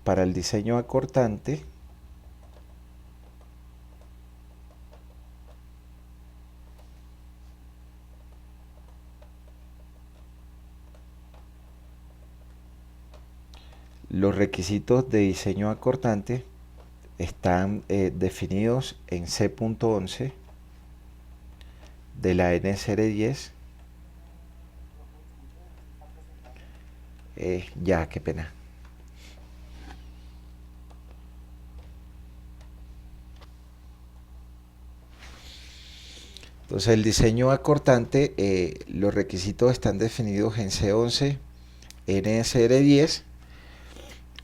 Para el diseño acortante, los requisitos de diseño acortante están definidos en C.11 de la NSR10. Ya, qué pena. Entonces el diseño acortante, los requisitos están definidos en C11 NSR10.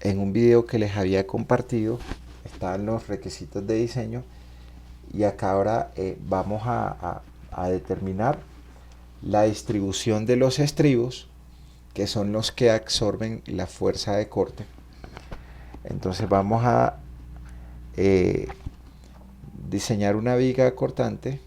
En un video que les había compartido están los requisitos de diseño, y acá ahora vamos a determinar la distribución de los estribos, que son los que absorben la fuerza de corte. Entonces vamos a diseñar una viga cortante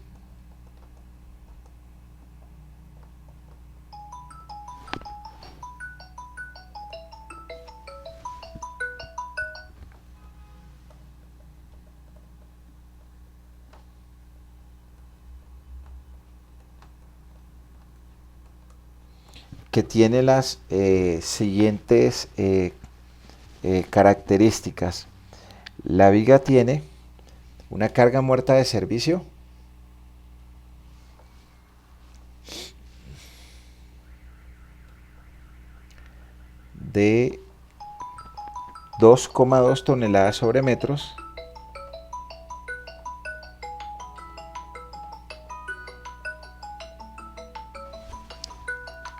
que tiene las siguientes características. La viga tiene una carga muerta de servicio de 2,2 toneladas sobre metros,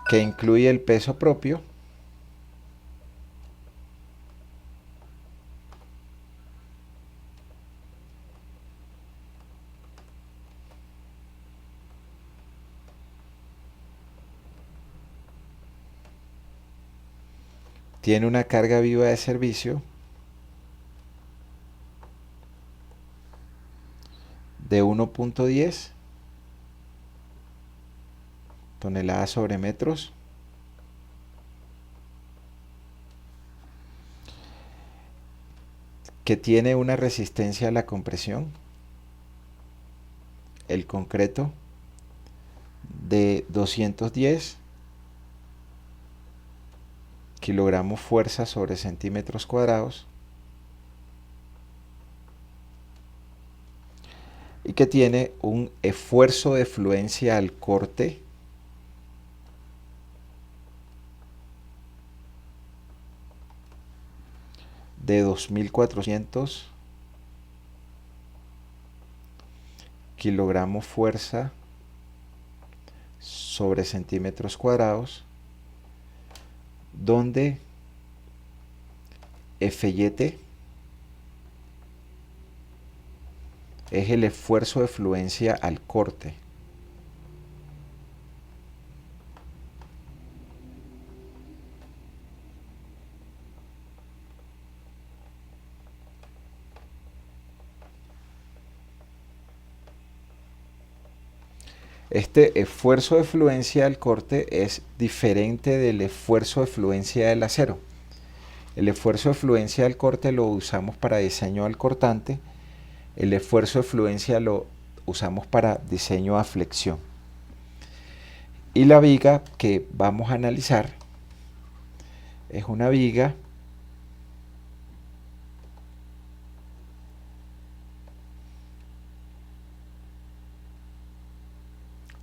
que incluye el peso propio, tiene una carga viva de servicio de 1,10 toneladas sobre metros, que tiene una resistencia a la compresión, el concreto, de 210 kilogramos fuerza sobre centímetros cuadrados, y que tiene un esfuerzo de fluencia al corte de 2400 kilogramos fuerza sobre centímetros cuadrados, donde Fyt es el esfuerzo de fluencia al corte. Este esfuerzo de fluencia al corte es diferente del esfuerzo de fluencia del acero. El esfuerzo de fluencia del corte lo usamos para diseño al cortante, el esfuerzo de fluencia lo usamos para diseño a flexión. Y la viga que vamos a analizar es una viga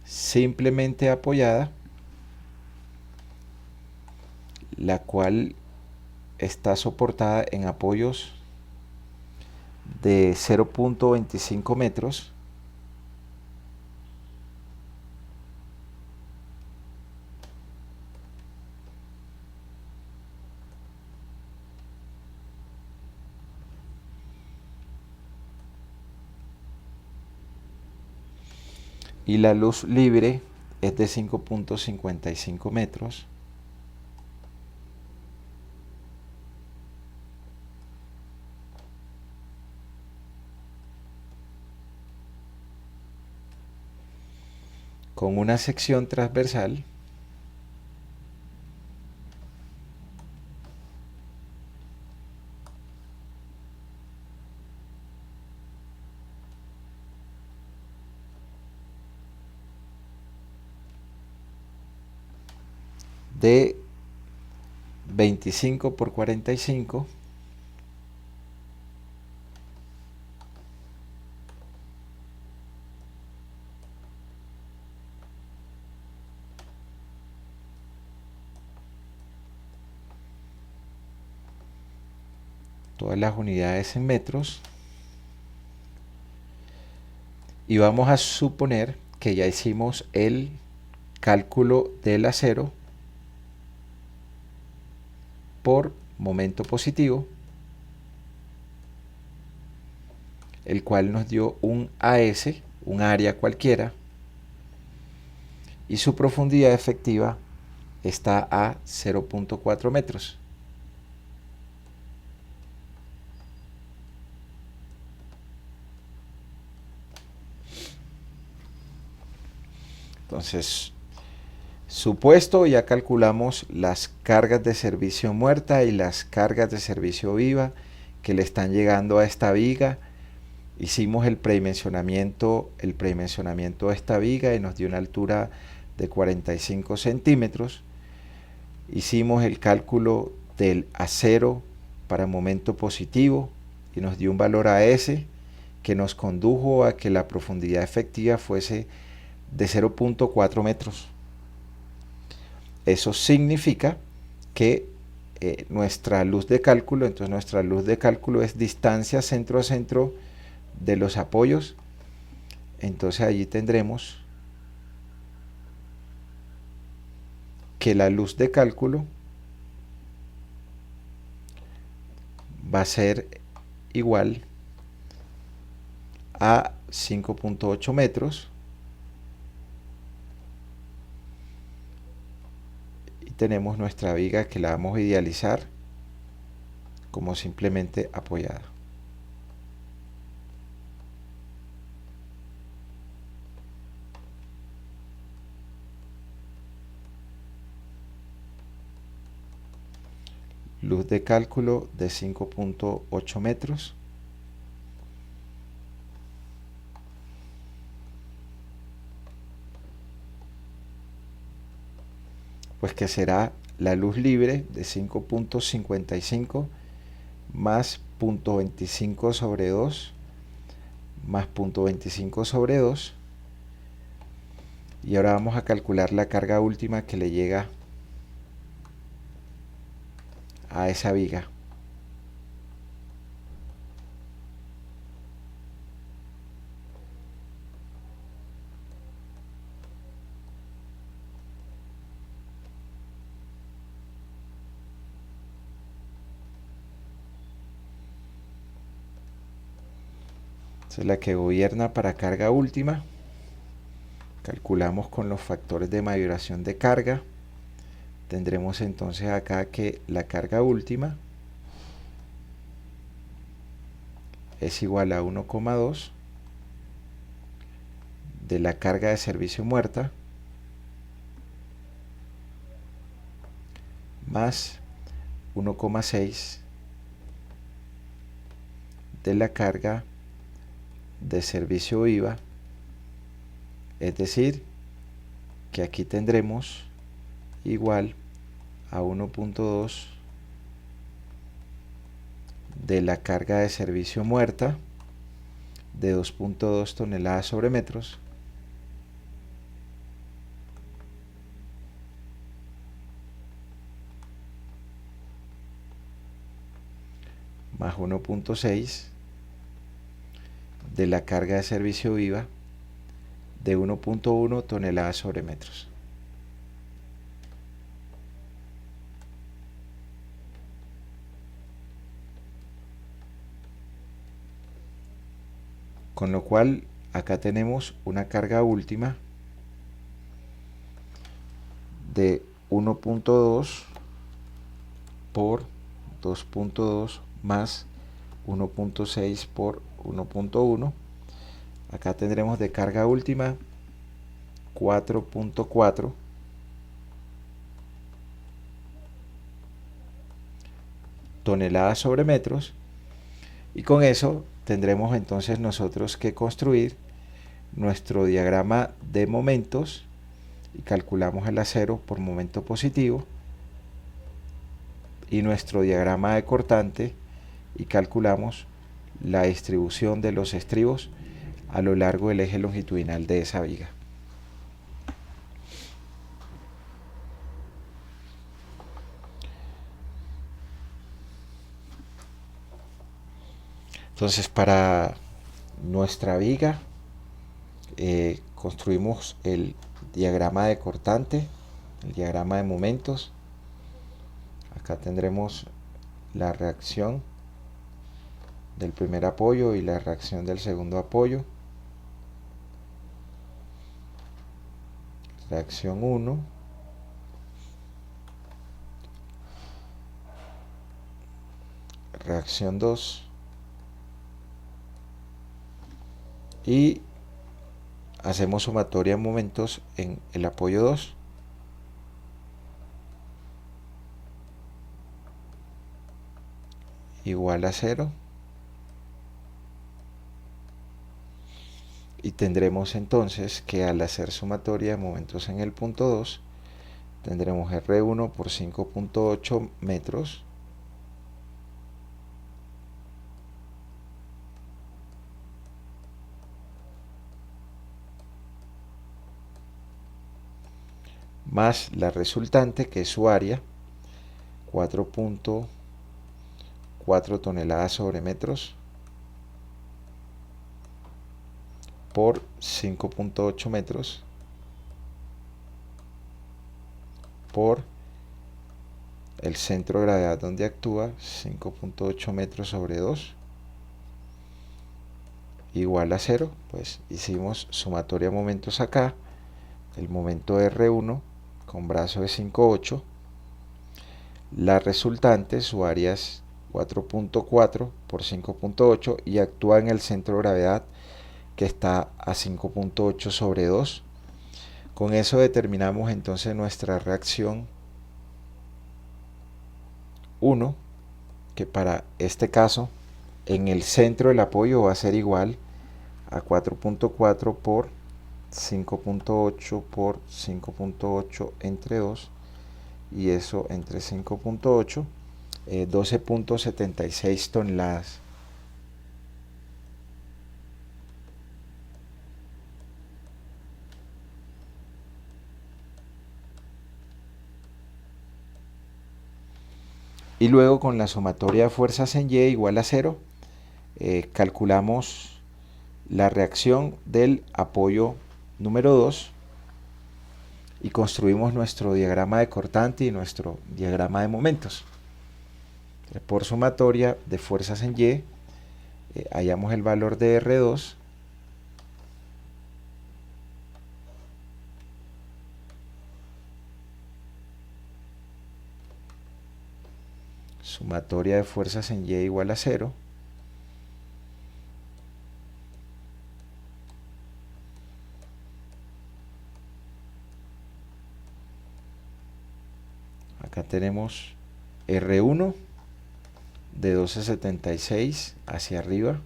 simplemente apoyada, la cual está soportada en apoyos de 0,25 metros, y la luz libre es de 5,55 metros. Con una sección transversal de 25 por 45. Todas las unidades en metros. Y vamos a suponer que ya hicimos el cálculo del acero por momento positivo, el cual nos dio un AS, un área cualquiera, y su profundidad efectiva está a 0.4 metros. Entonces, supuesto, ya calculamos las cargas de servicio muerta y las cargas de servicio viva que le están llegando a esta viga. Hicimos el predimensionamiento de esta viga y nos dio una altura de 45 centímetros. Hicimos el cálculo del acero para momento positivo y nos dio un valor AS que nos condujo a que la profundidad efectiva fuese de 0.4 metros. Eso significa que nuestra luz de cálculo, entonces nuestra luz de cálculo es distancia centro a centro de los apoyos. Entonces allí tendremos que la luz de cálculo va a ser igual a 5.8 metros. Tenemos nuestra viga que la vamos a idealizar como simplemente apoyada. Luz de cálculo de 5.8 metros. Pues que será la luz libre de 5.55 más 0.25 sobre 2 más 0.25 sobre 2. Y ahora vamos a calcular la carga última que le llega a esa viga. Esa es la que gobierna para carga última. Calculamos con los factores de mayoración de carga. Tendremos entonces acá que la carga última es igual a 1,2 de la carga de servicio muerta más 1,6 de la carga de servicio viva, es decir, que aquí tendremos igual a 1.2 de la carga de servicio muerta de 2.2 toneladas sobre metros más 1.6 de la carga de servicio viva de 1.1 toneladas sobre metros. Con lo cual acá tenemos una carga última de 1.2 por 2.2 más 1.6 por 1.1. Acá tendremos de carga última 4.4 toneladas sobre metros, y con eso tendremos entonces nosotros que construir nuestro diagrama de momentos y calculamos el acero por momento positivo, y nuestro diagrama de cortante y calculamos la distribución de los estribos a lo largo del eje longitudinal de esa viga. Entonces, para nuestra viga construimos el diagrama de cortante, el diagrama de momentos. Acá tendremos la reacción del primer apoyo y la reacción del segundo apoyo. Reacción 1. Reacción 2. Y hacemos sumatoria de momentos en el apoyo 2. Igual a 0. Y tendremos entonces que al hacer sumatoria de momentos en el punto 2, tendremos R1 por 5.8 metros más la resultante, que es su área, 4.4 toneladas sobre metros por 5.8 metros por el centro de gravedad donde actúa, 5.8 metros sobre 2, igual a 0. Pues hicimos sumatoria de momentos acá, el momento R1 con brazo de 5.8, la resultante, su área es 4.4 por 5.8 y actúa en el centro de gravedad, que está a 5.8 sobre 2. Con eso determinamos entonces nuestra reacción 1, que para este caso en el centro del apoyo va a ser igual a 4.4 por 5.8 por 5.8 entre 2, y eso entre 5.8, 12.76 toneladas. Y luego con la sumatoria de fuerzas en Y igual a 0, calculamos la reacción del apoyo número 2 y construimos nuestro diagrama de cortante y nuestro diagrama de momentos. Por sumatoria de fuerzas en Y, hallamos el valor de R2 sumatoria de fuerzas en Y igual a 0, acá tenemos R1 de 12.76 hacia arriba,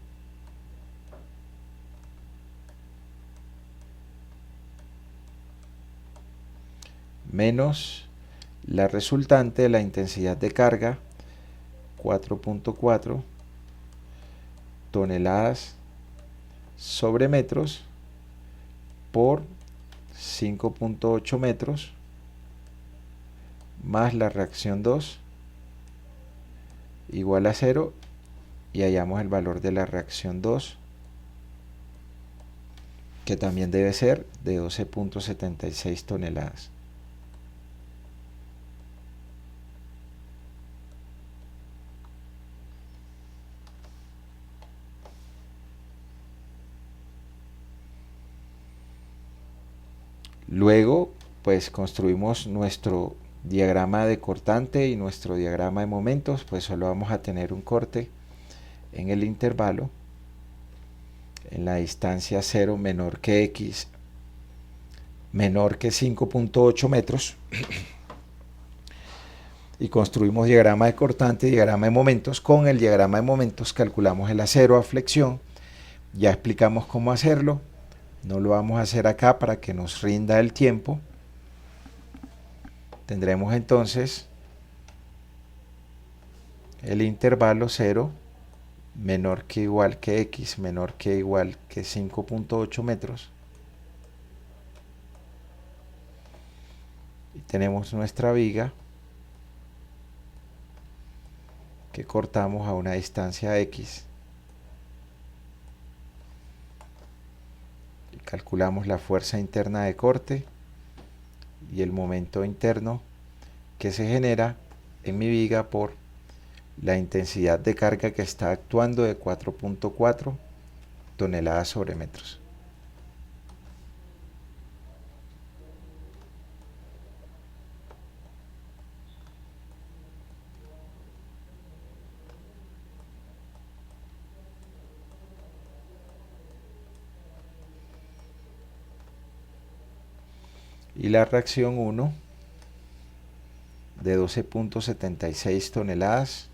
menos la resultante de la intensidad de carga, 4.4 toneladas sobre metros por 5.8 metros, más la reacción 2 igual a 0, y hallamos el valor de la reacción 2, que también debe ser de 12.76 toneladas. Luego, pues construimos nuestro diagrama de cortante y nuestro diagrama de momentos. Pues solo vamos a tener un corte en el intervalo, en la distancia 0 menor que x, menor que 5.8 metros, y construimos diagrama de cortante y diagrama de momentos. Con el diagrama de momentos calculamos el acero a flexión. Ya explicamos cómo hacerlo, no lo vamos a hacer acá para que nos rinda el tiempo. Tendremos entonces el intervalo 0 menor que igual que x menor que igual que 5.8 metros. Y tenemos nuestra viga que cortamos a una distancia x. Y calculamos la fuerza interna de corte y el momento interno que se genera en mi viga por la intensidad de carga que está actuando de 4.4 toneladas sobre metros. Y la reacción 1 de 12.76 toneladas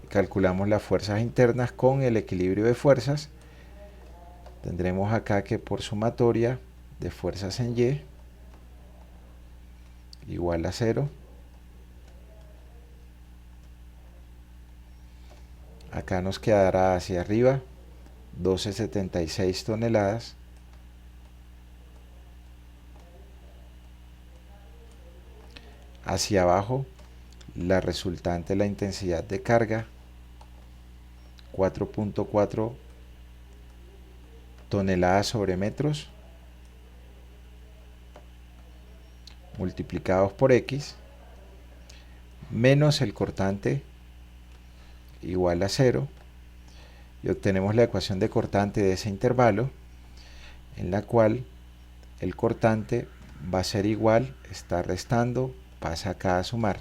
calculamos las fuerzas internas con el equilibrio de fuerzas. Tendremos acá que por sumatoria de fuerzas en Y igual a 0. Acá nos quedará hacia arriba 12.76 toneladas. Hacia abajo la resultante, la intensidad de carga, 4.4 toneladas sobre metros, multiplicados por x, menos el cortante, igual a 0, y obtenemos la ecuación de cortante de ese intervalo, en la cual el cortante va a ser igual, está restando, pasa acá a sumar,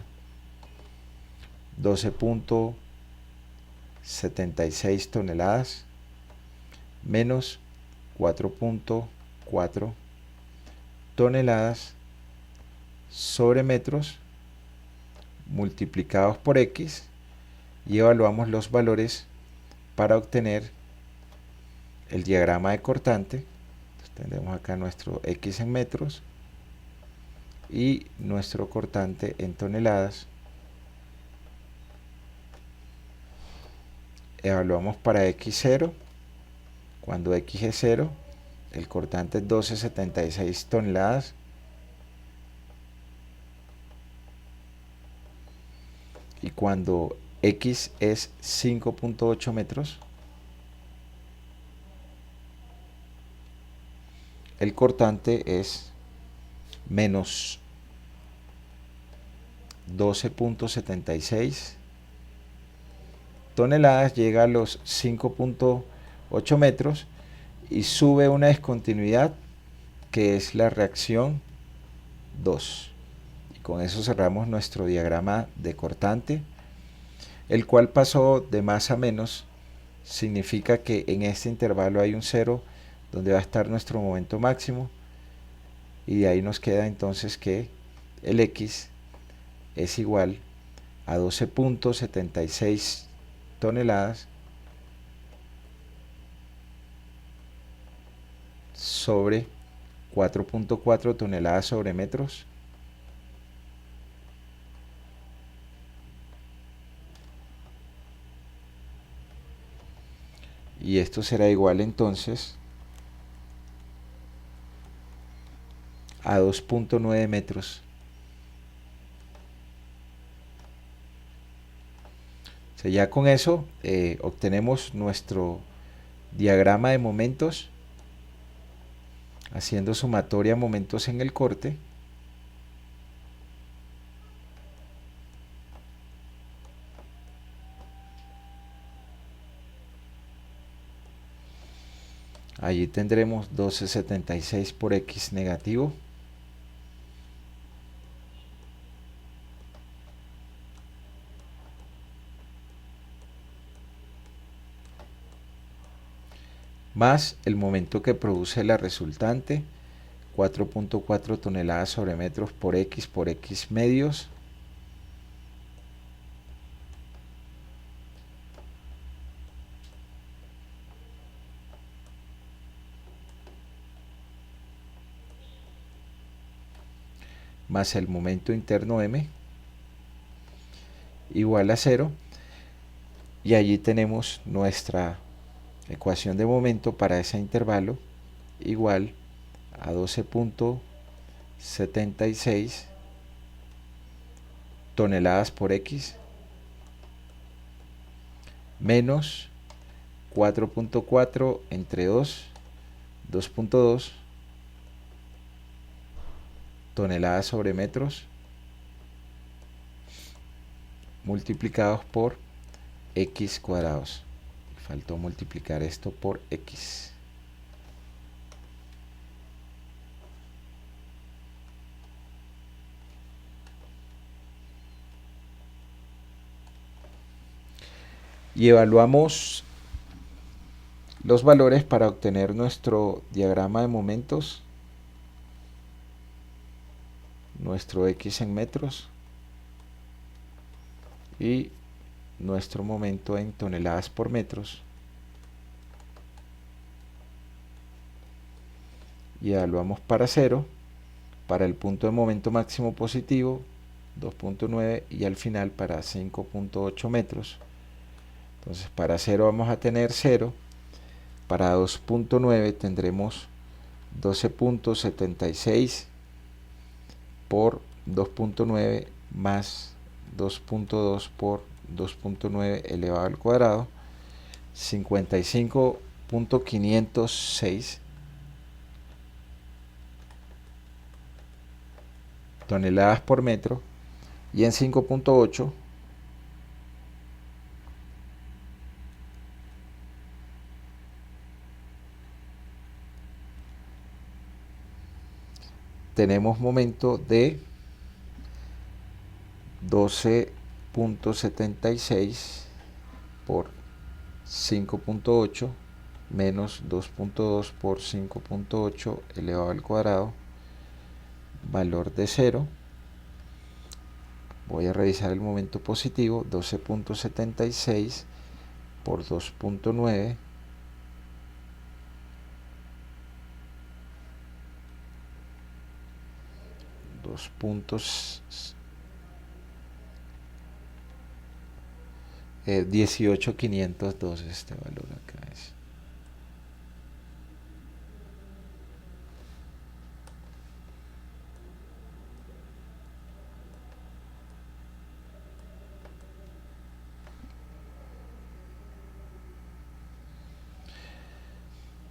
12.76 toneladas menos 4.4 toneladas sobre metros multiplicados por x, y evaluamos los valores para obtener el diagrama de cortante. Entonces, tendremos acá nuestro x en metros y nuestro cortante en toneladas. Evaluamos para x0. Cuando x es 0, el cortante es 12.76 toneladas. Y cuando x es 5.8 metros, el cortante es menos 12.76 toneladas, llega a los 5.8 metros y sube una discontinuidad que es la reacción 2. Y con eso cerramos nuestro diagrama de cortante, el cual pasó de más a menos. Significa que en este intervalo hay un 0 donde va a estar nuestro momento máximo, y de ahí nos queda entonces que el x es igual a 12.76 toneladas sobre 4.4 toneladas sobre metros, y esto será igual entonces a 2.9 metros. O sea, ya con eso obtenemos nuestro diagrama de momentos, haciendo sumatoria momentos en el corte. Allí tendremos 12.76 por x negativo. Más el momento que produce la resultante, 4.4 toneladas sobre metros por x medios. más el momento interno m igual a 0, y allí tenemos nuestra ecuación de momento para ese intervalo igual a 12.76 toneladas por x menos 4.4 entre 2.2 toneladas sobre metros multiplicados por x cuadrados. Faltó multiplicar esto por x. Y evaluamos los valores para obtener nuestro diagrama de momentos, nuestro x en metros y nuestro momento en toneladas por metros, y evaluamos para 0, para el punto de momento máximo positivo 2.9 y al final para 5.8 metros. Entonces para 0 vamos a tener 0, para 2.9 tendremos 12.76 por 2.9 más 2.2 por 2.9 elevado al cuadrado, 55.506 toneladas por metro, y en 5.8 tenemos momento de 12.76 por 5.8 menos 2.2 por 5.8 elevado al cuadrado, valor de 0. Voy a revisar el momento positivo, 12.76 por 2.9 18.502 este valor acá es.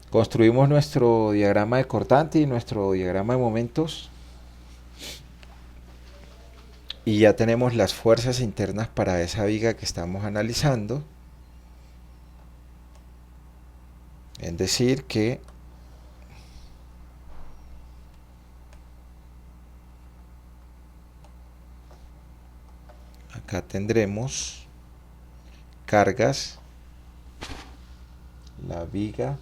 Construimos nuestro diagrama de cortante y nuestro diagrama de momentos, y ya tenemos las fuerzas internas para esa viga que estamos analizando. Es decir que acá tendremos cargas, la viga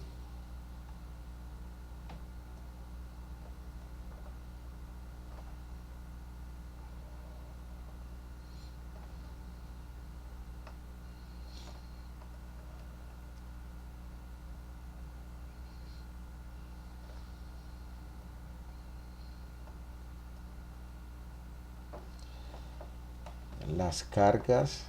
las cargas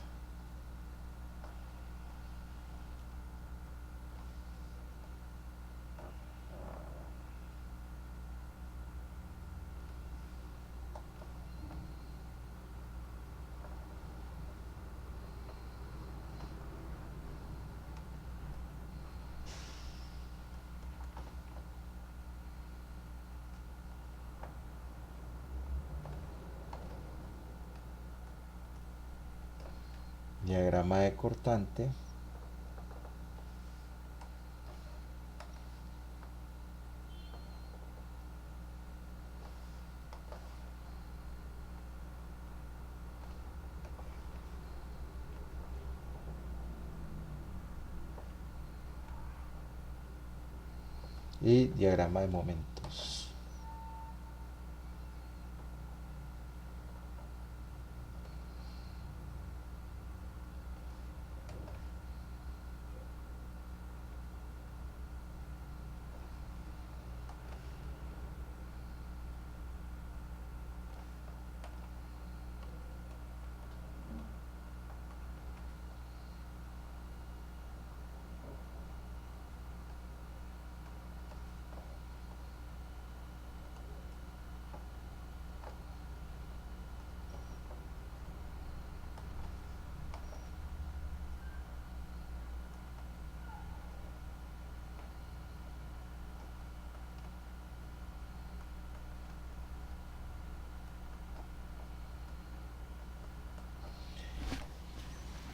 diagrama de cortante, y diagrama de momentos.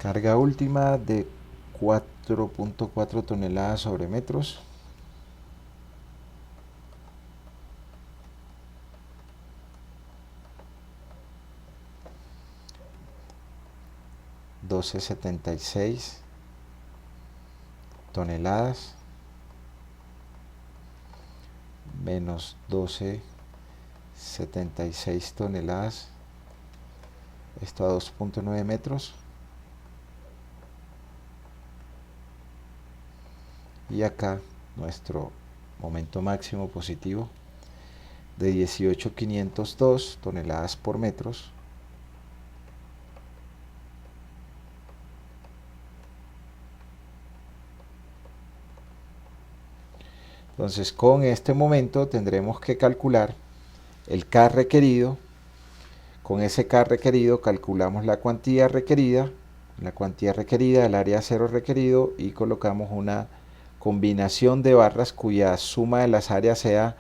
Carga última de 4.4 toneladas sobre metros. $12.76 toneladas menos 12.76 toneladas, esto a 2.9 metros, y acá nuestro momento máximo positivo de 18.502 toneladas por metros. Entonces, con este momento tendremos que calcular el K requerido. Con ese K requerido calculamos la cuantía requerida, el área cero requerido, y colocamos una combinación de barras cuya suma de las áreas sea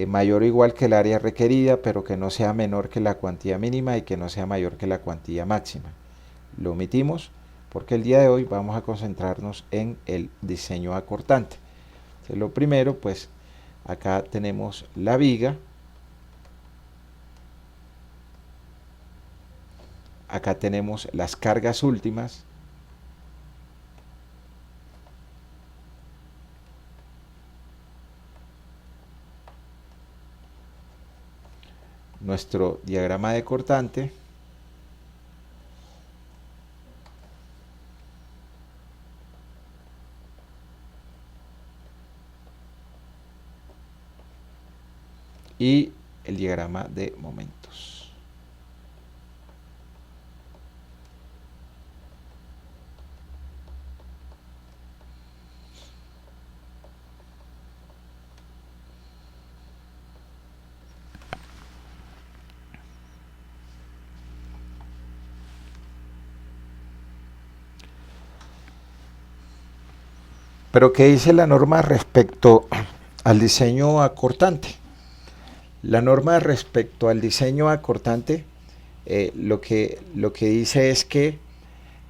mayor o igual que el área requerida, pero que no sea menor que la cuantía mínima y que no sea mayor que la cuantía máxima. Lo omitimos porque el día de hoy vamos a concentrarnos en el diseño acortante. Entonces, lo primero, pues acá tenemos la viga, acá tenemos las cargas últimas, nuestro diagrama de cortante, y el diagrama de momentos. Pero ¿qué dice la norma respecto al diseño acortante? La norma respecto al diseño acortante lo que dice es que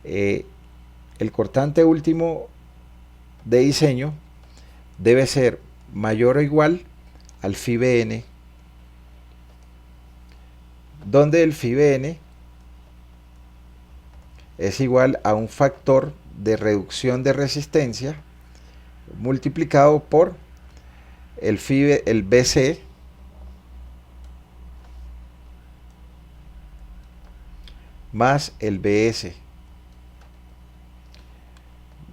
el cortante último de diseño debe ser mayor o igual al phi-bn, donde el phi-bn es igual a un factor de reducción de resistencia multiplicado por el BC más el BS,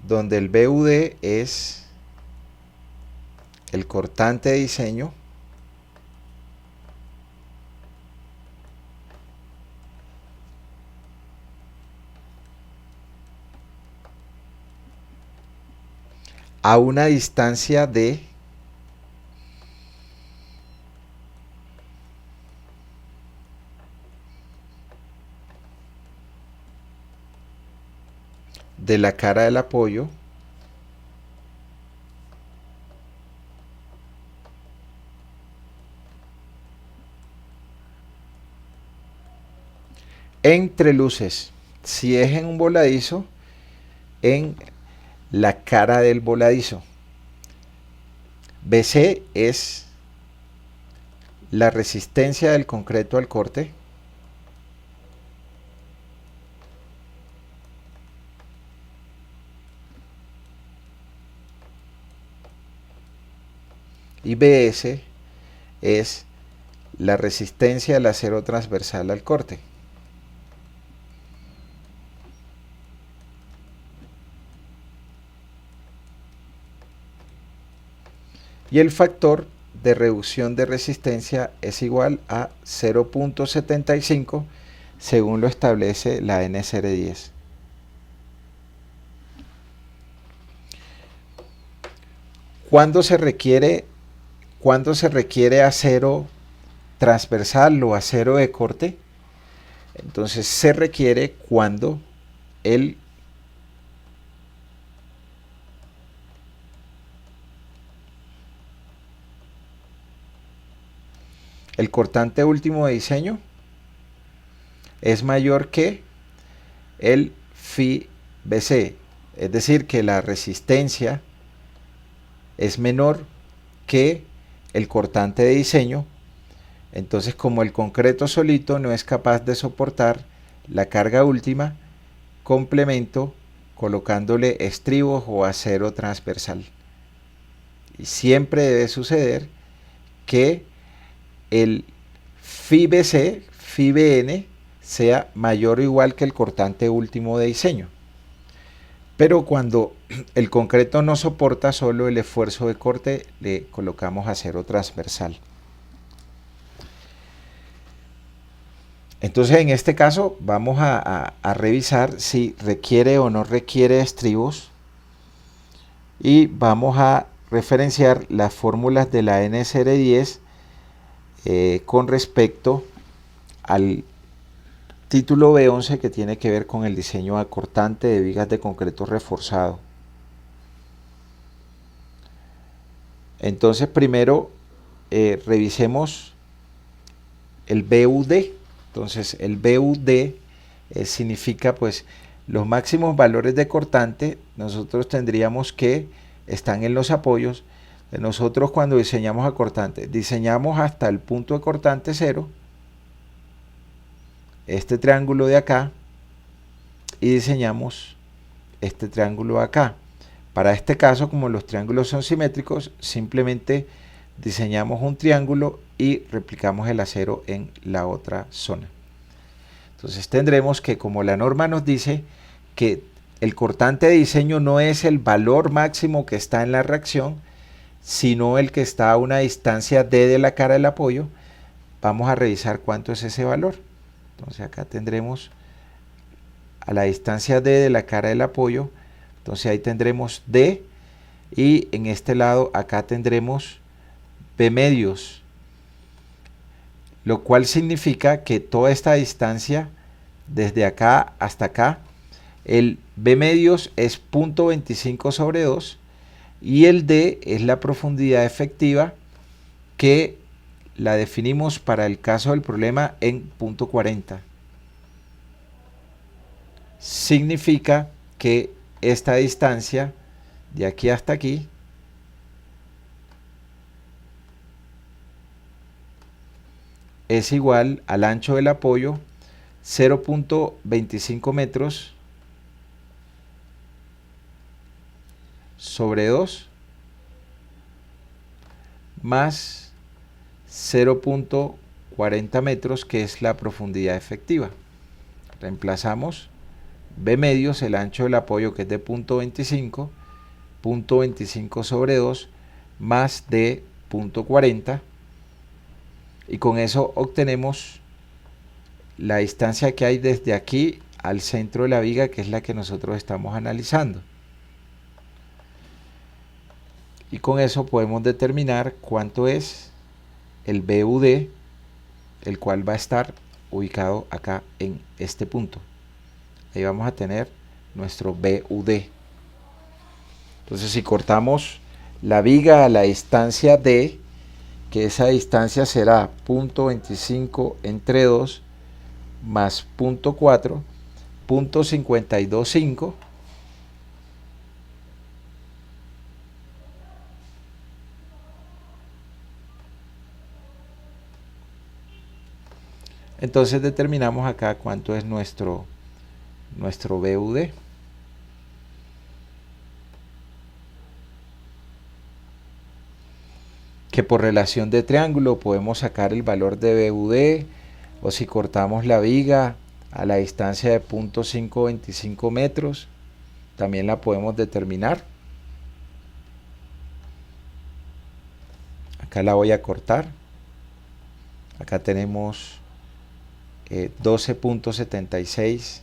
donde el BUD es el cortante de diseño a una distancia de la cara del apoyo entre luces. Si es en un voladizo, en la cara del voladizo. BC es la resistencia del concreto al corte. Y BS es la resistencia del acero transversal al corte. Y el factor de reducción de resistencia es igual a 0.75 según lo establece la NSR10. ¿Cuándo se requiere acero transversal o acero de corte? Entonces se requiere cuando el cortante último de diseño es mayor que el phi BC, es decir, que la resistencia es menor que el cortante de diseño. Entonces, como el concreto solito no es capaz de soportar la carga última, complemento colocándole estribos o acero transversal. Y siempre debe suceder que el phi BC, phi BN, sea mayor o igual que el cortante último de diseño. Pero cuando el concreto no soporta solo el esfuerzo de corte, le colocamos acero transversal. Entonces, en este caso vamos a revisar si requiere o no requiere estribos, y vamos a referenciar las fórmulas de la NSR10 con respecto al título B11, que tiene que ver con el diseño acortante de vigas de concreto reforzado. Entonces, primero revisemos el BUD. Entonces, el BUD significa pues los máximos valores de cortante. Nosotros tendríamos que están en los apoyos. Nosotros, cuando diseñamos acortante, diseñamos hasta el punto de cortante 0, este triángulo de acá, y diseñamos este triángulo acá. Para este caso, como los triángulos son simétricos, simplemente diseñamos un triángulo y replicamos el acero en la otra zona. Entonces tendremos que, como la norma nos dice que el cortante de diseño no es el valor máximo que está en la reacción, sino el que está a una distancia d de la cara del apoyo, vamos a revisar cuánto es ese valor. Entonces acá tendremos a la distancia d de la cara del apoyo. Entonces ahí tendremos d, y en este lado acá tendremos b medios, lo cual significa que toda esta distancia desde acá hasta acá, el b medios es 0.25 sobre 2, y el d es la profundidad efectiva, que la definimos para el caso del problema en 0.40. Significa que esta distancia de aquí hasta aquí es igual al ancho del apoyo 0.25 metros sobre 2 más 0.40 metros, que es la profundidad efectiva. Reemplazamos b medios, el ancho del apoyo, que es de 0.25 sobre 2 más de 0.40, y con eso obtenemos la distancia que hay desde aquí al centro de la viga, que es la que nosotros estamos analizando. Y con eso podemos determinar cuánto es el BUD, el cual va a estar ubicado acá en este punto. Ahí vamos a tener nuestro BUD. Entonces, si cortamos la viga a la distancia D, que esa distancia será 0.25 entre 2 más 0.4, 0.525, entonces determinamos acá cuánto es nuestro BUD. Que por relación de triángulo podemos sacar el valor de BUD, o si cortamos la viga a la distancia de 0.525 metros, también la podemos determinar. Acá la voy a cortar. Acá tenemos 12.76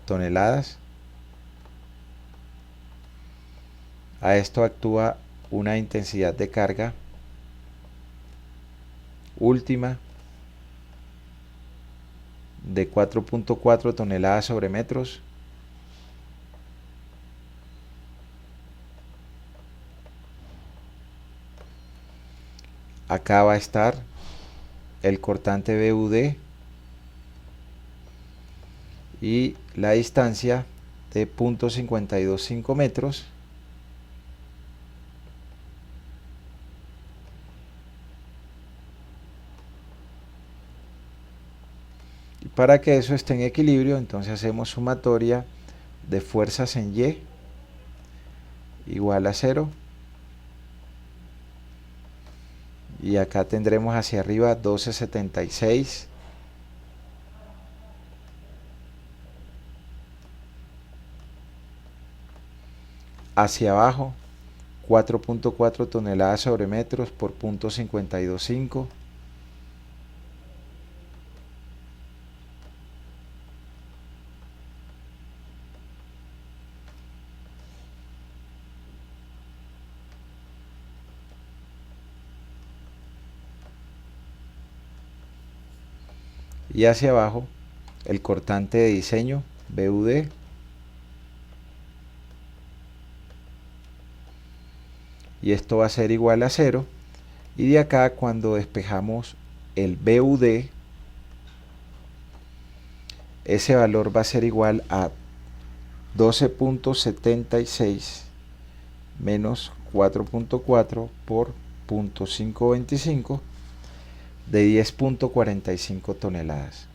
toneladas. A esto actúa una intensidad de carga última de 4.4 toneladas sobre metros. Acá va a estar el cortante BUD, y la distancia de 0.525 metros. Y para que eso esté en equilibrio, entonces hacemos sumatoria de fuerzas en Y igual a 0. Y acá tendremos hacia arriba 1276. Hacia abajo 4.4 toneladas sobre metros por 0.525. Y hacia abajo el cortante de diseño BUD y esto va a ser igual a 0, y de acá cuando despejamos el BUD ese valor va a ser igual a 12.76 menos 4.4 por 0.525 de 10.45 toneladas.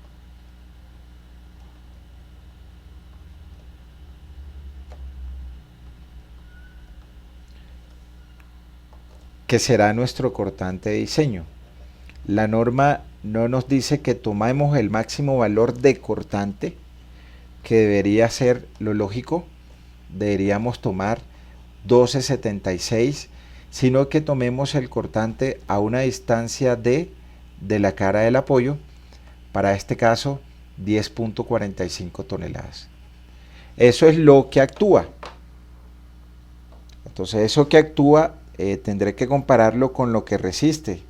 Que será nuestro cortante de diseño. La norma no nos dice que tomemos el máximo valor de cortante, que debería ser lo lógico, deberíamos tomar 1276, sino que tomemos el cortante a una distancia de la cara del apoyo, para este caso 10.45 toneladas. Eso es lo que actúa. Entonces eso que actúa tendré que compararlo con lo que resiste.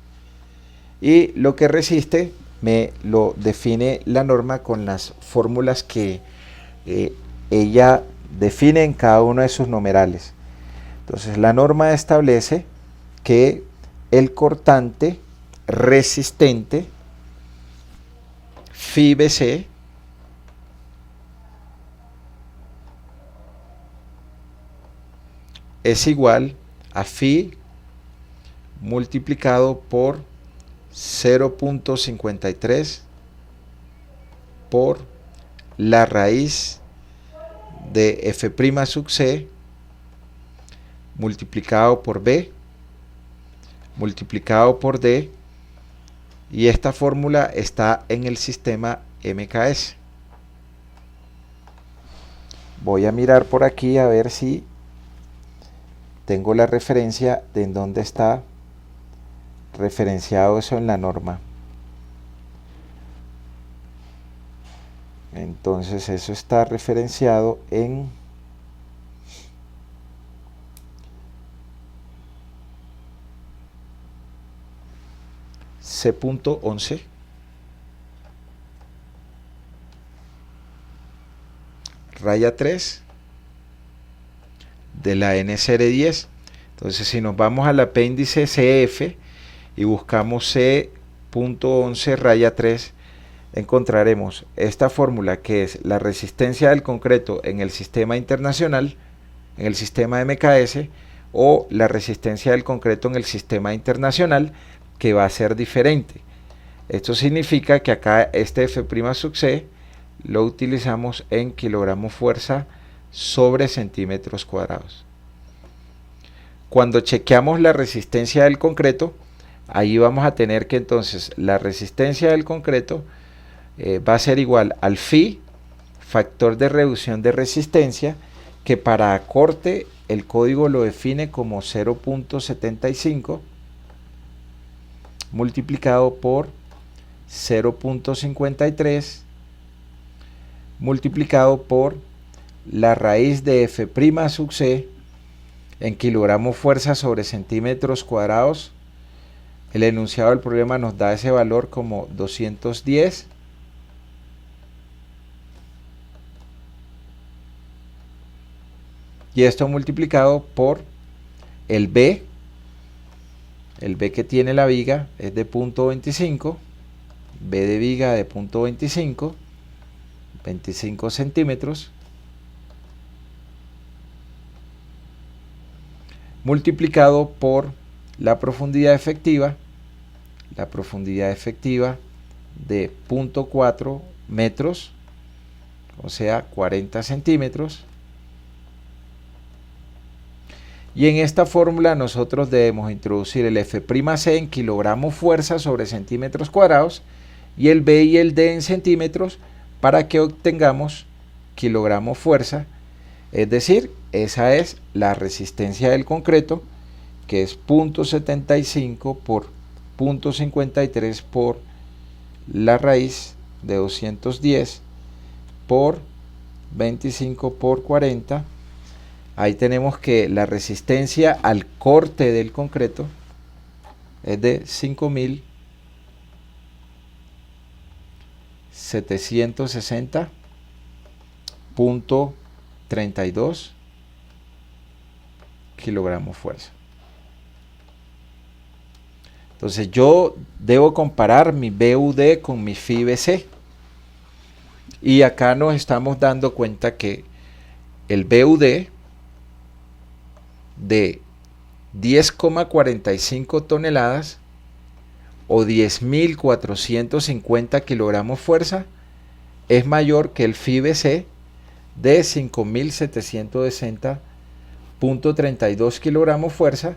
Y lo que resiste me lo define la norma con las fórmulas que ella define en cada uno de sus numerales. Entonces la norma establece que el cortante resistente FIBC es igual a Φ multiplicado por 0.53 por la raíz de F' sub C multiplicado por B multiplicado por D, y esta fórmula está en el sistema MKS. Voy a mirar por aquí a ver si tengo la referencia de en dónde está referenciado eso en la norma. Entonces eso está referenciado en C.11 raya 3 de la NCR10. Entonces si nos vamos al apéndice CF y buscamos C.11 raya 3, encontraremos esta fórmula, que es la resistencia del concreto en el sistema internacional, en el sistema MKS, o la resistencia del concreto en el sistema internacional, que va a ser diferente. Esto significa que acá este F' sub C lo utilizamos en kilogramos fuerza sobre centímetros cuadrados. Cuando chequeamos la resistencia del concreto, ahí vamos a tener que entonces la resistencia del concreto va a ser igual al Φ, factor de reducción de resistencia, que para corte el código lo define como 0.75 multiplicado por 0.53 multiplicado por la raíz de F' sub C en kilogramos fuerza sobre centímetros cuadrados. El enunciado del problema nos da ese valor como 210 y esto multiplicado por el B que tiene la viga es de 0.25, B de viga de 0.25, 25 centímetros, multiplicado por la profundidad efectiva de 0.4 metros, o sea 40 centímetros. Y en esta fórmula nosotros debemos introducir el F'C en kilogramos fuerza sobre centímetros cuadrados y el B y el D en centímetros para que obtengamos kilogramos fuerza. Es decir, esa es la resistencia del concreto, que es 0.75 por 0.53 por la raíz de 210 por 25 por 40. Ahí tenemos que la resistencia al corte del concreto es de 5.760.32 kilogramos fuerza. Entonces yo debo comparar mi BUD con mi FIBC. Y acá nos estamos dando cuenta que el BUD de 10,45 toneladas o 10.450 kilogramos fuerza es mayor que el FIBC de 5.760.32 kilogramos fuerza,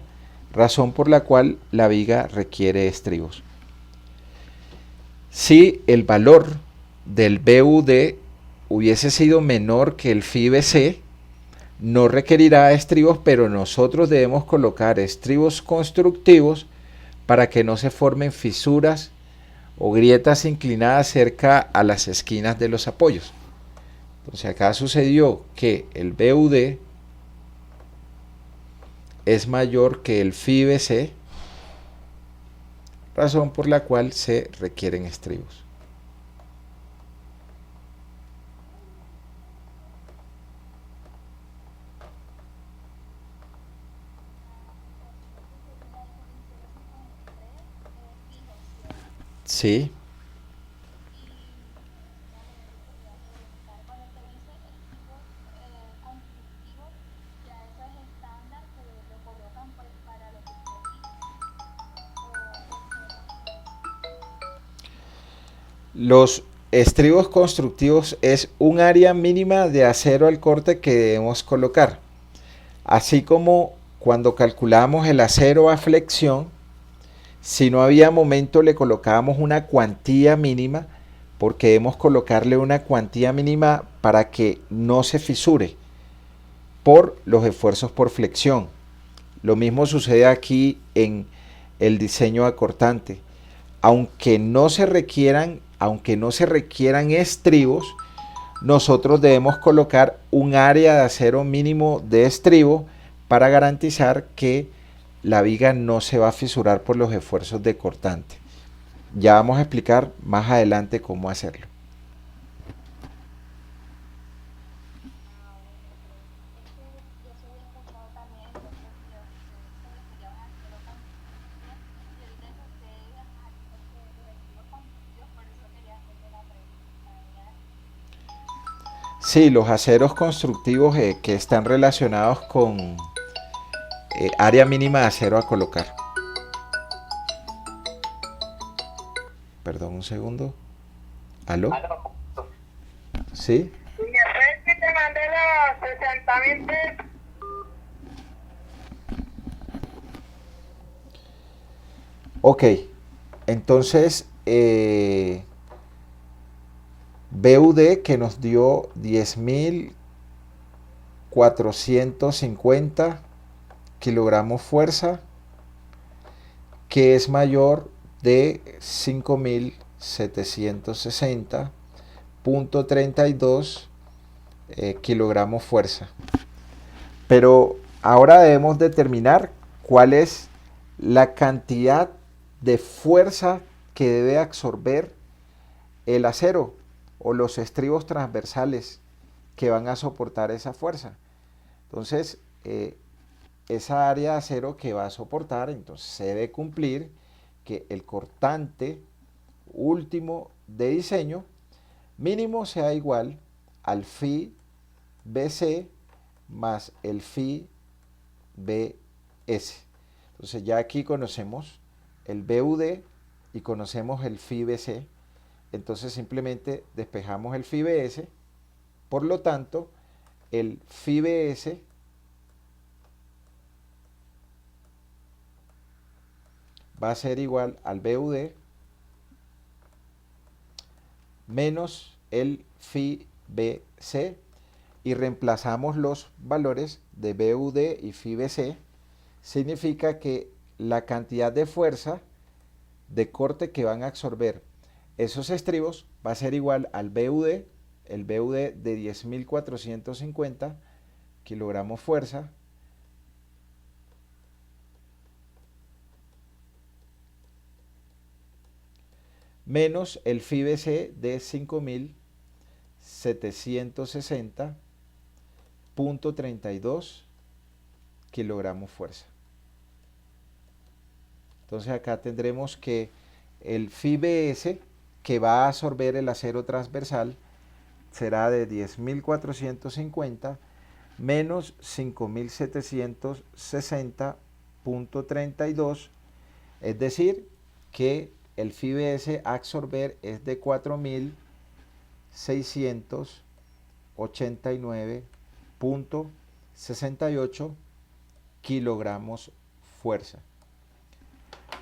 razón por la cual la viga requiere estribos. Si el valor del BUD hubiese sido menor que el FIBC, no requerirá estribos, pero nosotros debemos colocar estribos constructivos para que no se formen fisuras o grietas inclinadas cerca a las esquinas de los apoyos. Entonces acá sucedió que el BUD es mayor que el FIBC, razón por la cual se requieren estribos. Sí. Los estribos constructivos es un área mínima de acero al corte que debemos colocar. Así como cuando calculamos el acero a flexión, si no había momento le colocábamos una cuantía mínima, porque debemos colocarle una cuantía mínima para que no se fisure por los esfuerzos por flexión. Lo mismo sucede aquí en el diseño acortante. Aunque no se requieran estribos, nosotros debemos colocar un área de acero mínimo de estribo para garantizar que la viga no se va a fisurar por los esfuerzos de cortante. Ya vamos a explicar más adelante cómo hacerlo. Sí, los aceros constructivos que están relacionados con área mínima de acero a colocar. Perdón, un segundo. ¿Aló? ¿Aló? ¿Sí? Y después que te mandé los 60.000 pesos. Ok, entonces BUD que nos dio 10.450 kilogramos fuerza, que es mayor de 5.760.32 kilogramos fuerza. Pero ahora debemos determinar cuál es la cantidad de fuerza que debe absorber el acero o los estribos transversales que van a soportar esa fuerza. Entonces, esa área de acero que va a soportar, entonces se debe cumplir que el cortante último de diseño mínimo sea igual al phi BC más el phi BS. Entonces ya aquí conocemos el BUD y conocemos el phi BC. Entonces simplemente despejamos el phi BS. Por lo tanto, el phi BS va a ser igual al BUD menos el phi BC, y reemplazamos los valores de BUD y phi BC. Significa que la cantidad de fuerza de corte que van a absorber esos estribos va a ser igual al BUD, el BUD de 10.450 kilogramos fuerza, menos el phi BC de 5.760.32 kilogramos fuerza. Entonces acá tendremos que el phi BS que va a absorber el acero transversal será de 10.450 menos 5.760.32, es decir, que el phi BS a absorber es de 4.689.68 kilogramos fuerza.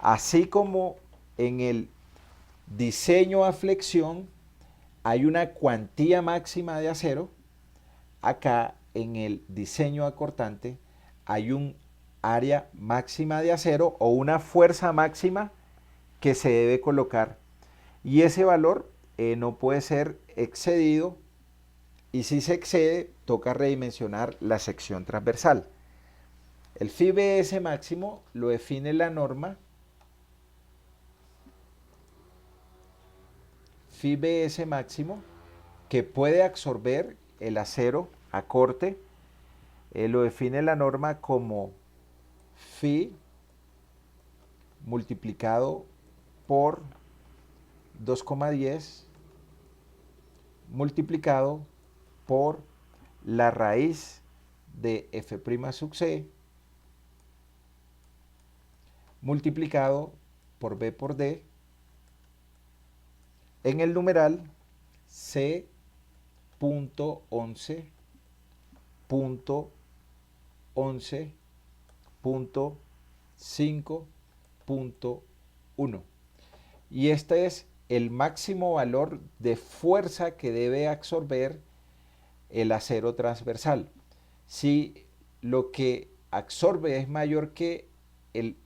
Así como en el diseño a flexión hay una cuantía máxima de acero, acá en el diseño a cortante hay un área máxima de acero o una fuerza máxima que se debe colocar, y ese valor no puede ser excedido, y si se excede toca redimensionar la sección transversal. El phi BS máximo lo define la norma phi BS máximo, que puede absorber el acero a corte, lo define la norma como phi multiplicado por 2,10 multiplicado por la raíz de f' sub c multiplicado por b por d en el numeral C.11.11.5.1. Y este es el máximo valor de fuerza que debe absorber el acero transversal. Si lo que absorbe es mayor que el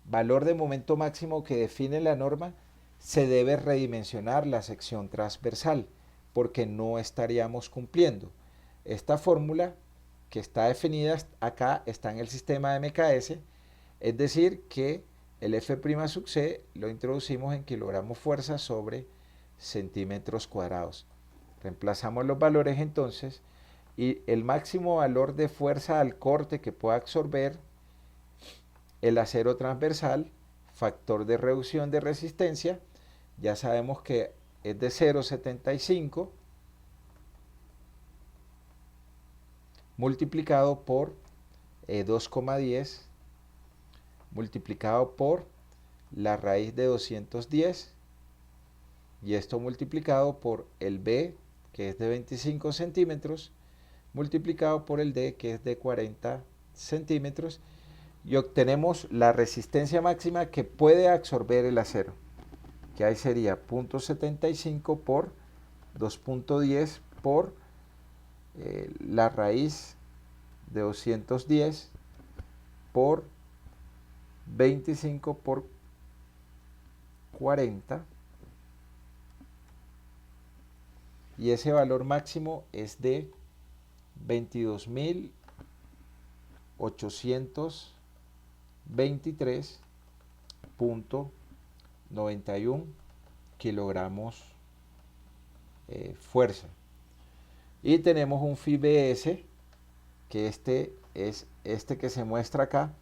valor de momento máximo que define la norma, se debe redimensionar la sección transversal, porque no estaríamos cumpliendo. Esta fórmula que está definida acá está en el sistema de MKS, es decir que el F' sub C lo introducimos en kilogramos fuerza sobre centímetros cuadrados. Reemplazamos los valores entonces, y el máximo valor de fuerza al corte que pueda absorber el acero transversal, factor de reducción de resistencia, ya sabemos que es de 0,75 multiplicado por 2,10 multiplicado por la raíz de 210, y esto multiplicado por el B, que es de 25 centímetros, multiplicado por el D, que es de 40 centímetros, y obtenemos la resistencia máxima que puede absorber el acero, que ahí sería 0.75 por 2.10 por la raíz de 210 por 25 por 40, y ese valor máximo es de 22.823.91 kilogramos fuerza. Y tenemos un phi BS, que este es este que se muestra acá.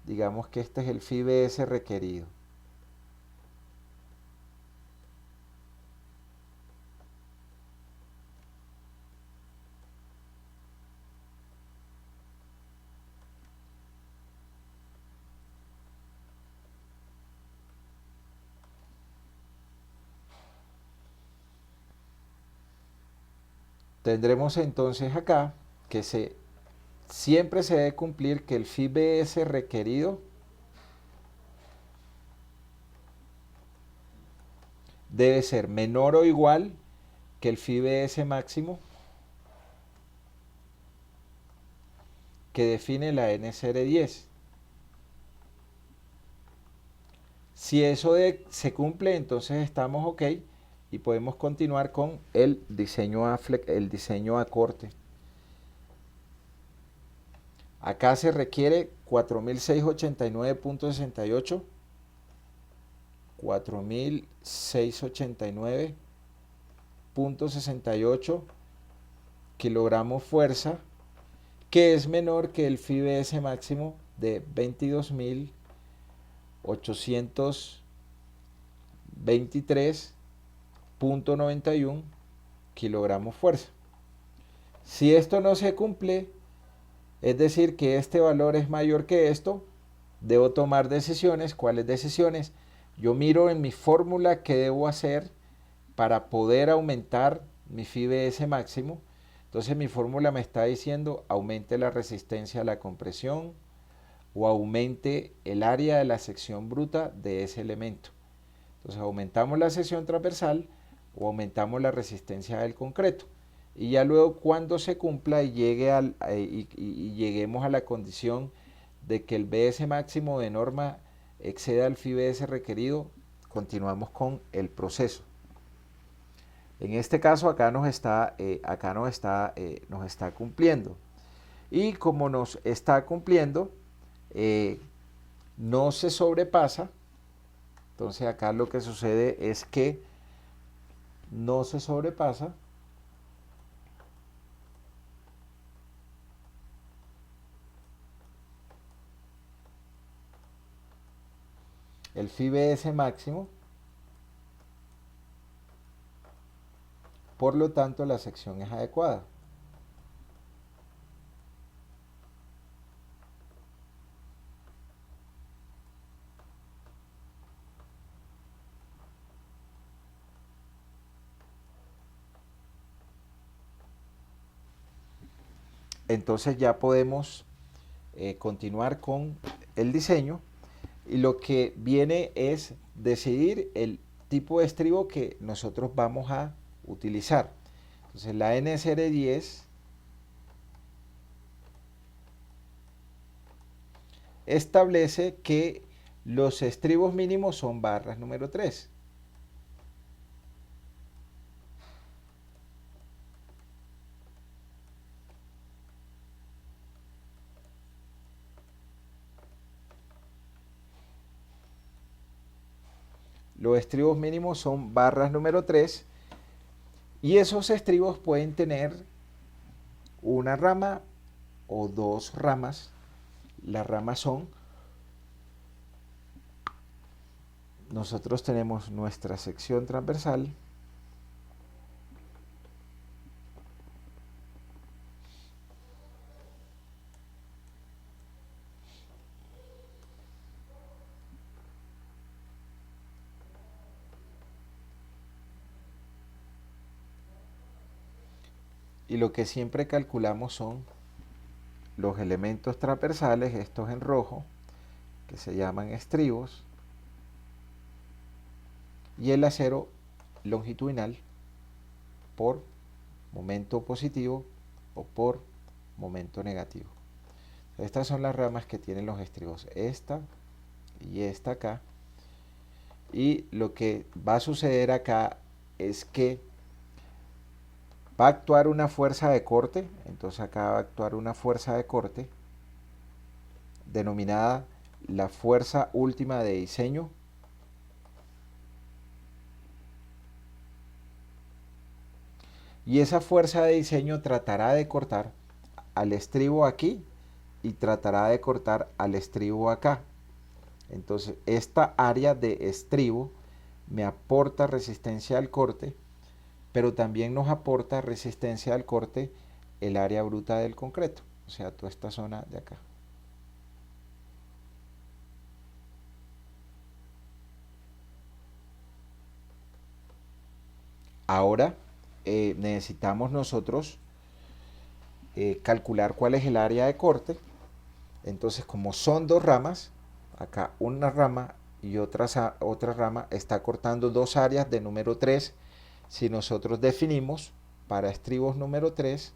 Digamos que este es el phi BS requerido. Tendremos entonces acá que siempre se debe cumplir que el FIBS requerido debe ser menor o igual que el FIBS máximo que define la NCR10. Si eso se cumple, entonces estamos ok y podemos continuar con el diseño a corte. Acá se requiere 4689.68, 4689.68 kilogramos fuerza, que es menor que el FIBS máximo de 22.823.91 kilogramos fuerza. Si esto no se cumple, es decir, que este valor es mayor que esto, debo tomar decisiones. ¿Cuáles decisiones? Yo miro en mi fórmula qué debo hacer para poder aumentar mi FIBS máximo. Entonces mi fórmula me está diciendo aumente la resistencia a la compresión o aumente el área de la sección bruta de ese elemento. Entonces aumentamos la sección transversal o aumentamos la resistencia del concreto. Y ya luego cuando se cumpla y lleguemos a la condición de que el BS máximo de norma exceda el FIBS requerido, continuamos con el proceso. En este caso acá nos está cumpliendo. Y como nos está cumpliendo, no se sobrepasa. Entonces acá lo que sucede es que no se sobrepasa el FIBS máximo, por lo tanto la sección es adecuada. Entonces ya podemos continuar con el diseño, y lo que viene es decidir el tipo de estribo que nosotros vamos a utilizar. Entonces la NSR10 establece que los estribos mínimos son barras número 3. Los estribos mínimos son barras número 3 y esos estribos pueden tener una rama o dos ramas. Las ramas son, nosotros tenemos nuestra sección transversal, y lo que siempre calculamos son los elementos transversales, estos en rojo, que se llaman estribos, y el acero longitudinal por momento positivo o por momento negativo. Estas son las ramas que tienen los estribos, esta y esta acá. Y lo que va a suceder acá es que va a actuar una fuerza de corte. Entonces acá va a actuar una fuerza de corte denominada la fuerza última de diseño. Y esa fuerza de diseño tratará de cortar al estribo aquí y tratará de cortar al estribo acá. Entonces esta área de estribo me aporta resistencia al corte, pero también nos aporta resistencia al corte el área bruta del concreto, o sea, toda esta zona de acá. Ahora necesitamos nosotros calcular cuál es el área de corte. Entonces, como son dos ramas, acá una rama y otra rama está cortando dos áreas de número 3. Si nosotros definimos para estribos número 3,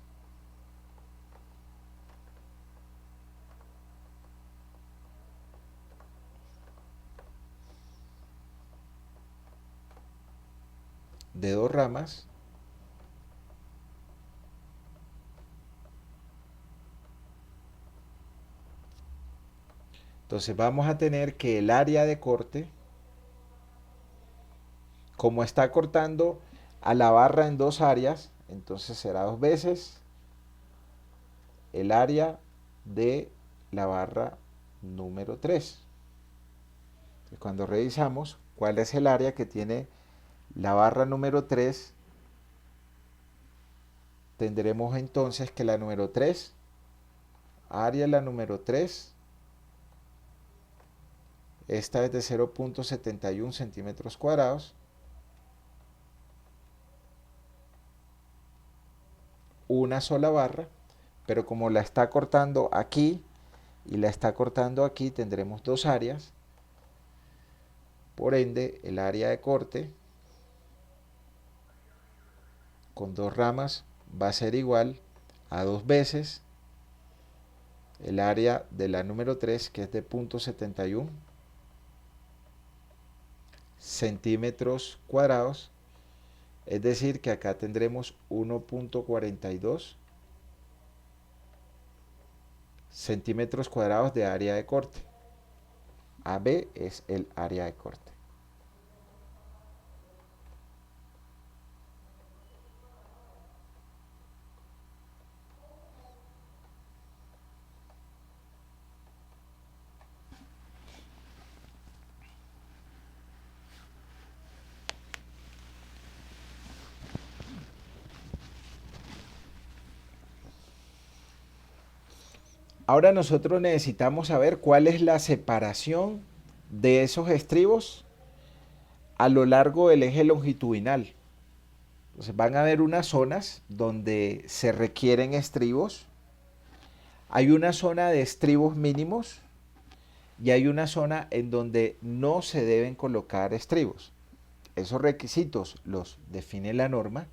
de dos ramas, entonces vamos a tener que el área de corte, como está cortando a la barra en dos áreas, entonces será dos veces el área de la barra número 3. Cuando revisamos cuál es el área que tiene la barra número 3, tendremos entonces que la número 3, área la número 3, esta es de 0.71 centímetros cuadrados, una sola barra, pero como la está cortando aquí y la está cortando aquí, tendremos dos áreas. Por ende, el área de corte con dos ramas va a ser igual a dos veces el área de la número 3, que es de 0.71 centímetros cuadrados. Es decir, que acá tendremos 1.42 centímetros cuadrados de área de corte. AB es el área de corte. Ahora nosotros necesitamos saber cuál es la separación de esos estribos a lo largo del eje longitudinal. Entonces van a haber unas zonas donde se requieren estribos, hay una zona de estribos mínimos y hay una zona en donde no se deben colocar estribos. Esos requisitos los define la norma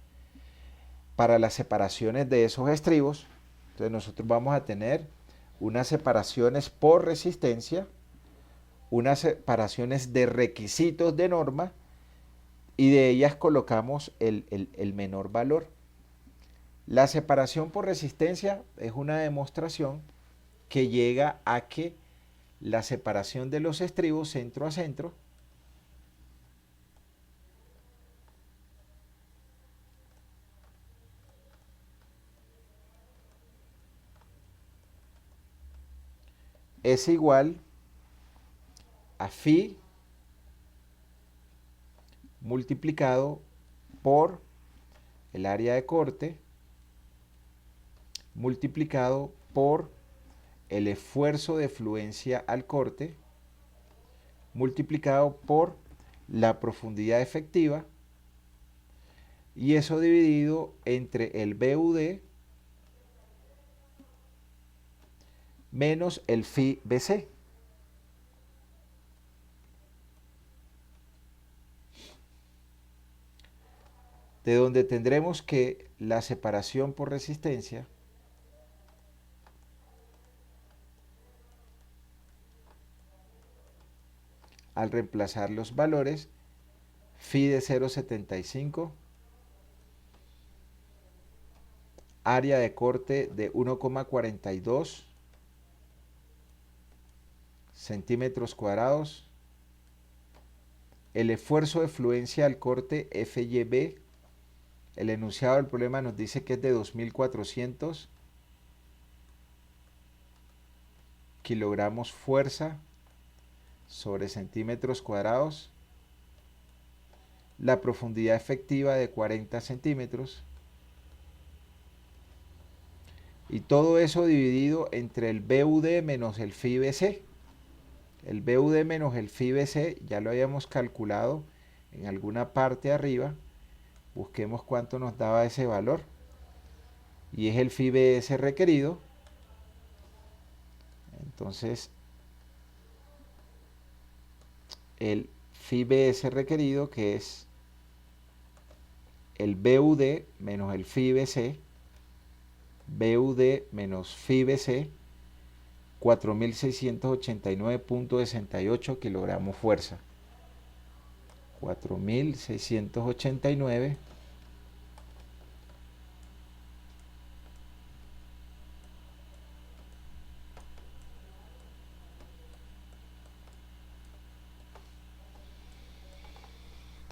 para las separaciones de esos estribos. Entonces nosotros vamos a tener unas separaciones por resistencia, unas separaciones de requisitos de norma, y de ellas colocamos el menor valor. La separación por resistencia es una demostración que llega a que la separación de los estribos centro a centro es igual a phi multiplicado por el área de corte multiplicado por el esfuerzo de fluencia al corte multiplicado por la profundidad efectiva, y eso dividido entre el BUD menos el phi BC. De donde tendremos que la separación por resistencia al reemplazar los valores, phi de 0.75, área de corte de 1,42 centímetros cuadrados, el esfuerzo de fluencia al corte FYB, el enunciado del problema nos dice que es de 2.400 kilogramos fuerza sobre centímetros cuadrados, la profundidad efectiva de 40 centímetros, y todo eso dividido entre el BUD menos el phi BC. El BUD menos el phi BC ya lo habíamos calculado en alguna parte arriba, Busquemos cuánto nos daba ese valor. Y es el FIBS requerido. Entonces, el FIBS requerido, que es el BUD menos el FIBC, BUD menos FIBC, 4.689.68 kilogramos fuerza. 4.689.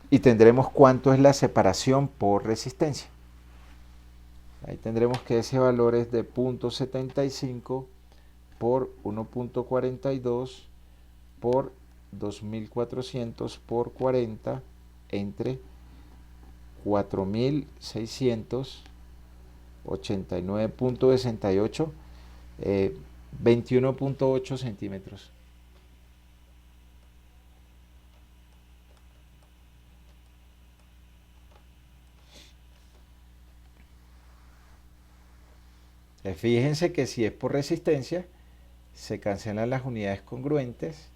Y tendremos cuánto es la separación por resistencia. Ahí tendremos que ese valor es de 0.75 por 1.42 por 2.400 por 40 entre 4.689.68, 21.8 centímetros. Fíjense que si es por resistencia, se cancelan las unidades congruentes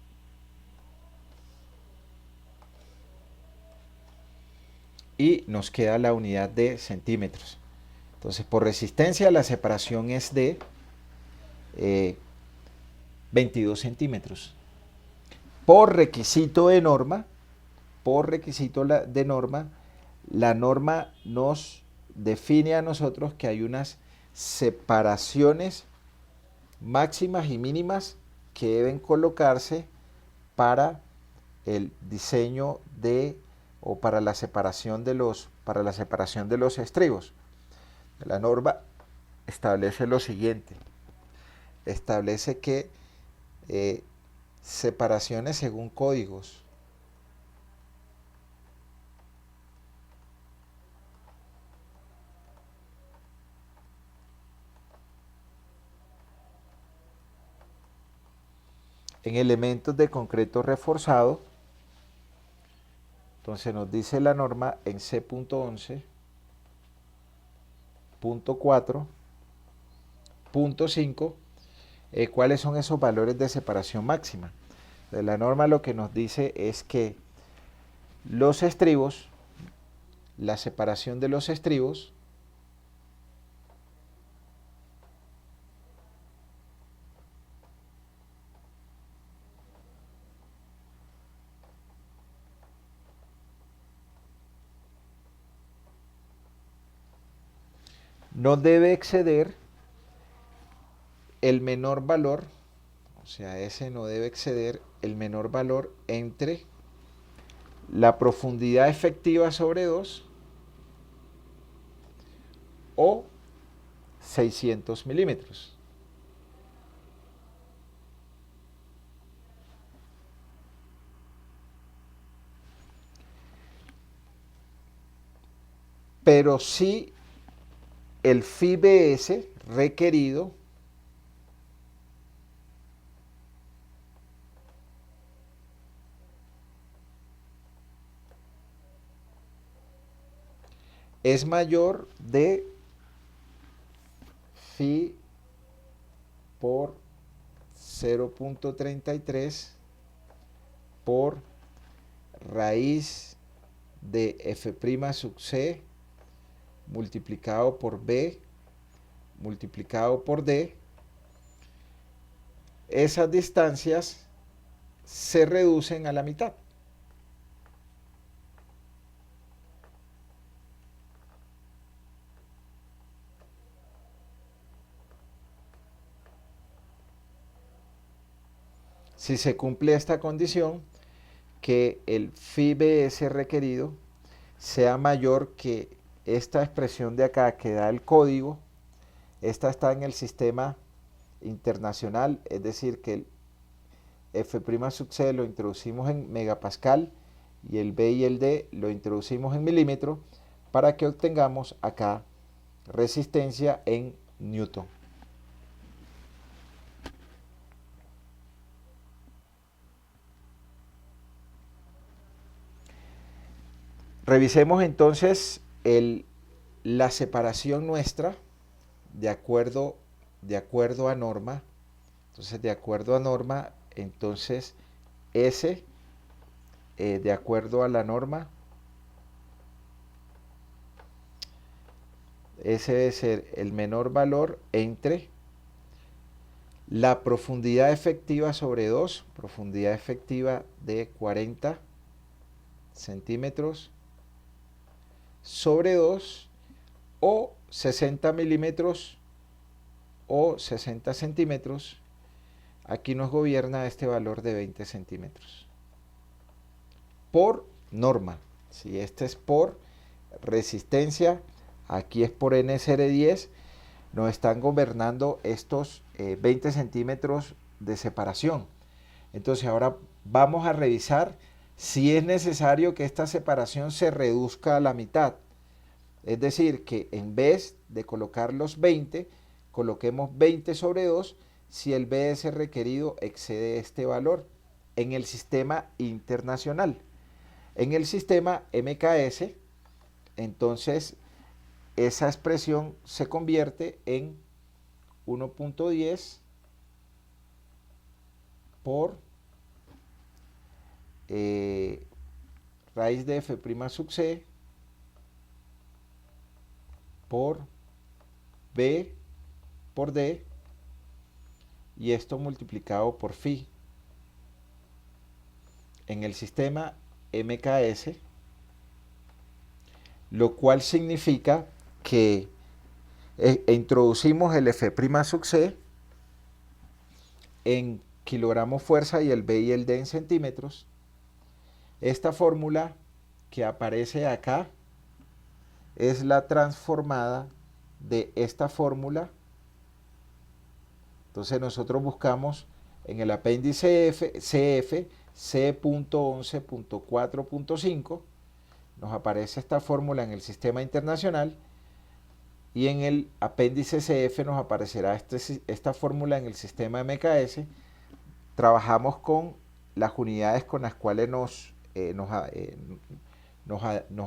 y nos queda la unidad de centímetros. Entonces, por resistencia la separación es de 22 centímetros. Por requisito de norma, la norma nos define a nosotros que hay unas separaciones máximas y mínimas que deben colocarse para el diseño de o para la separación de los estribos. La norma establece lo siguiente: establece que separaciones según códigos en elementos de concreto reforzado. Entonces nos dice la norma en C.11.4.5 cuáles son esos valores de separación máxima. Entonces, la norma lo que nos dice es que los estribos, la separación de los estribos no debe exceder el menor valor, o sea, ese no debe exceder el menor valor entre la profundidad efectiva sobre 2 o 600 milímetros. Pero sí el FIBS requerido es mayor de phi por 0.33 por raíz de f' sub c multiplicado por b multiplicado por d. Esas distancias se reducen a la mitad. Si se cumple esta condición, que el FIBS requerido sea mayor que esta expresión de acá que da el código. Esta está en el sistema internacional, es decir, que el f' sub c lo introducimos en megapascal y el b y el d lo introducimos en milímetro para que obtengamos acá resistencia en newton. Revisemos entonces la separación nuestra, de acuerdo a norma, entonces de acuerdo a norma, entonces S, de acuerdo a la norma, ese debe ser el menor valor entre la profundidad efectiva sobre 2, profundidad efectiva de 40 centímetros sobre 2, o 60 milímetros o 60 centímetros. Aquí nos gobierna este valor de 20 centímetros. Por norma. Si este es por resistencia, aquí es por NSR10, nos están gobernando estos 20 centímetros de separación. Entonces ahora vamos a revisar si es necesario que esta separación se reduzca a la mitad. Es decir, que en vez de colocar los 20, coloquemos 20 sobre 2 si el BS requerido excede este valor en el sistema internacional. En el sistema MKS, entonces esa expresión se convierte en 1.10 por raíz de f' sub c por b por d, y esto multiplicado por phi en el sistema MKS, lo cual significa que introducimos el f' sub c en kilogramos fuerza y el b y el d en centímetros. Esta fórmula que aparece acá es la transformada de esta fórmula. Entonces nosotros buscamos en el apéndice CF C.11.4.5, nos aparece esta fórmula en el sistema internacional, y en el apéndice CF nos aparecerá esta fórmula en el sistema MKS. Trabajamos con las unidades con las cuales nos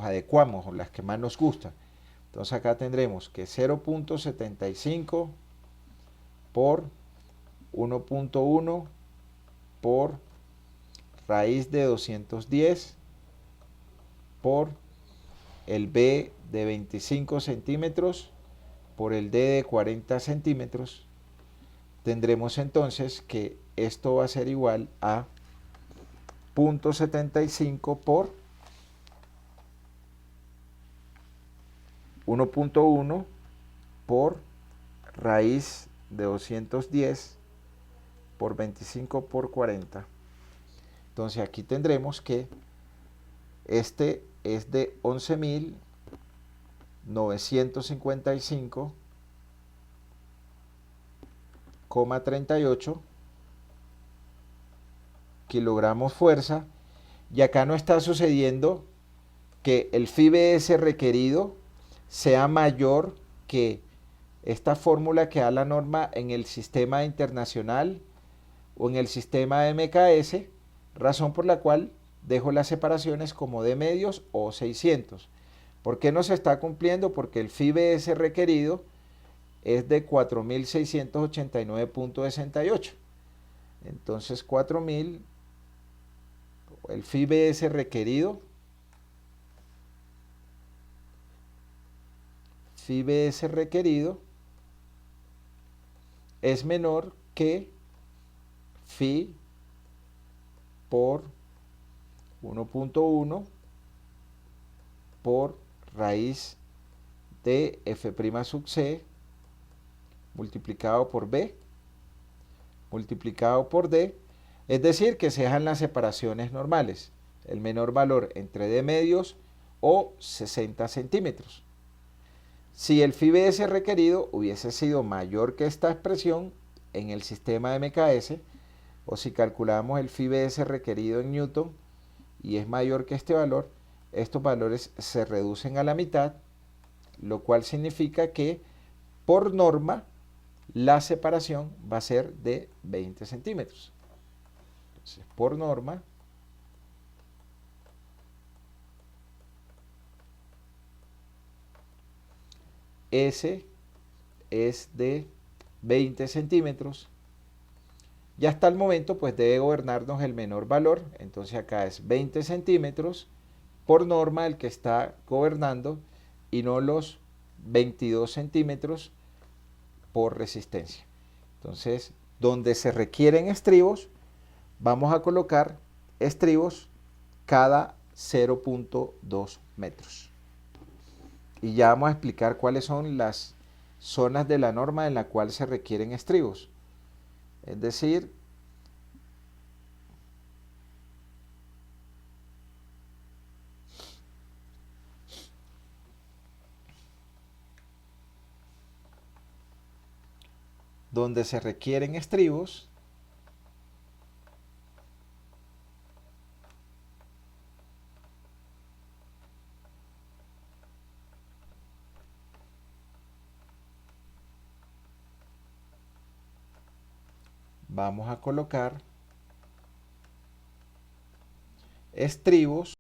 adecuamos, o las que más nos gustan. Entonces acá tendremos que 0.75 por 1.1 por raíz de 210 por el B de 25 centímetros por el D de 40 centímetros. Tendremos entonces que esto va a ser igual a 0.75 por 1.1 por raíz de 210 por 25 por 40. Entonces aquí tendremos que este es de 11.955,38 kilogramos fuerza, y acá no está sucediendo que el FIBS requerido sea mayor que esta fórmula que da la norma en el sistema internacional o en el sistema MKS, razón por la cual dejo las separaciones como de medios o 600. ¿Por qué no se está cumpliendo? Porque el FIBS requerido es de 4.689.68. Entonces 4.000, el FIBS requerido, es menor que phi por 1.1 por raíz de f' sub c multiplicado por b multiplicado por d, es decir, que se dejan las separaciones normales, el menor valor entre d medios o 60 centímetros. Si el FIBS requerido hubiese sido mayor que esta expresión en el sistema MKS, o si calculamos el FIBS requerido en Newton y es mayor que este valor, estos valores se reducen a la mitad, lo cual significa que por norma la separación va a ser de 20 centímetros. Entonces, por norma, S es de 20 centímetros. Ya hasta el momento pues debe gobernarnos el menor valor, entonces acá es 20 centímetros por norma el que está gobernando y no los 22 centímetros por resistencia. Entonces, donde se requieren estribos, vamos a colocar estribos cada 0.2 metros. Y ya vamos a explicar cuáles son las zonas de la norma en la cual se requieren estribos. Es decir, donde se requieren estribos, vamos a colocar estribos